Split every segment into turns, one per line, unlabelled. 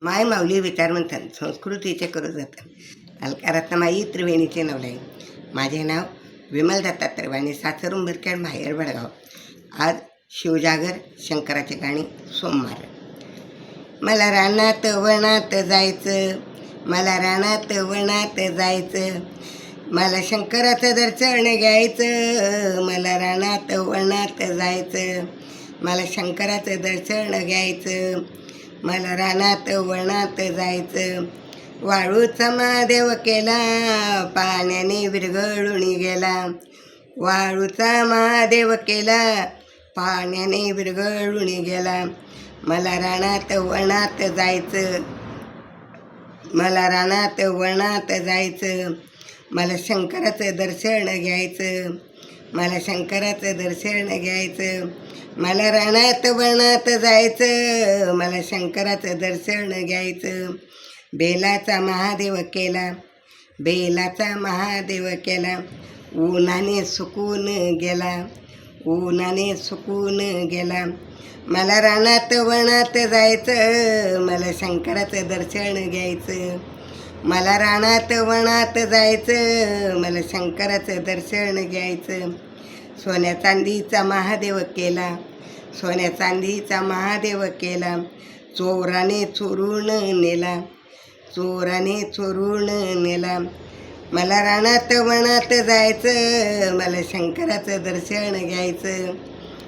माय माऊली विचारमंथन संस्कृतीचे करू जातं अलकारत्नमाई त्रिवेणीचे नवले. माझे नाव विमल दत्तात्रय आणि सासर उंबरखेड माहेर वडगाव. आज शिवजागर शंकराचे गाणी सोमवार. मला रानात वनात जायचं, मला रानात वनात जायचं, मला शंकराचं दर्शन घ्यायचं, मला रानात वनात जायचं, मला शंकराचं दर्शन घ्यायचं, मला रानात वनात जायचं. वाळूचा महादेव केला, पाण्याने विरघळून गेला, वाळूचा महादेव केला, पाण्याने विरघळून गेला. मला रानात वनात जायचं, मला रानात वनात जायचं, मला शंकराचं दर्शन घ्यायचं, मला शंकराचं दर्शन घ्यायचं, मला रानात वनात जायचं, मला शंकराचं दर्शन घ्यायचं. बेलाचा महादेव केला, बेलाचा महादेव केला, उन्हाने सुकून गेला, उन्हाने सुकून गेला. मला रानात वनात जायचं, मला शंकराचं दर्शन घ्यायचं, मला रानात वनात जायचं, मला शंकराचं दर्शन घ्यायचं. सोन्या चांदीचा महादेव केला, सोन्या चांदीचा महादेव केला, चोराने चोरून नेला, चोराने चोरून नेला. मला रानात वनात जायचं, मला शंकराचं दर्शन घ्यायचं,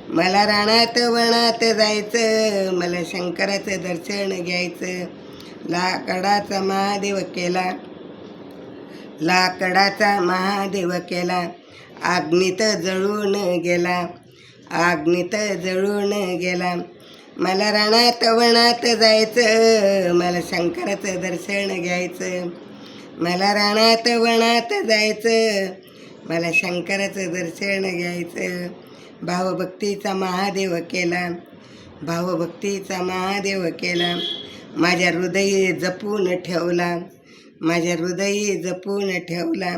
मला रानात वनात जायचं, मला शंकराचं दर्शन घ्यायचं. लाकडाचा महादेव केला, लाकडाचा महादेव केला, अग्नीत जळून गेला, अग्नीत जळून गेला. मला रानात वनात जायचं, मला शंकराचं दर्शन घ्यायचं, मला रानात वनात जायचं, मला शंकराचं दर्शन घ्यायचं. भावभक्तीचा महादेव केला, भावभक्तीचा महादेव केला, माझ्या हृदयी जपून ठेवला, माझ्या हृदयी जपून ठेवला.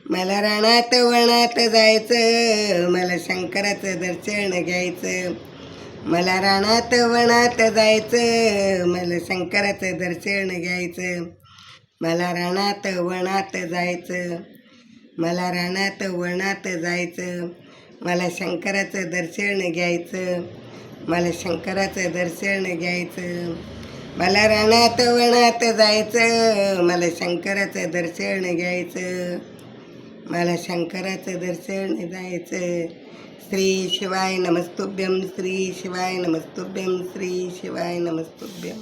मला रानात वनात जायचं, मला शंकराचं दर्शन घ्यायचं, मला रानात वनात जायचं, मला शंकराचं दर्शन घ्यायचं, मला रानात वनात जायचं, मला रानात वनात जायचं, मला शंकराचं दर्शन घ्यायचं, मला शंकराचं दर्शन घ्यायचं. मला रानात वनात जायचं, मला शंकराचं दर्शन घ्यायचं, मला शंकराचं दर्शन जायचं. श्री शिवाय नमस्तुभ्यं, श्री शिवाय नमस्तुभ्यं, श्री शिवाय नमस्तुभ्यं.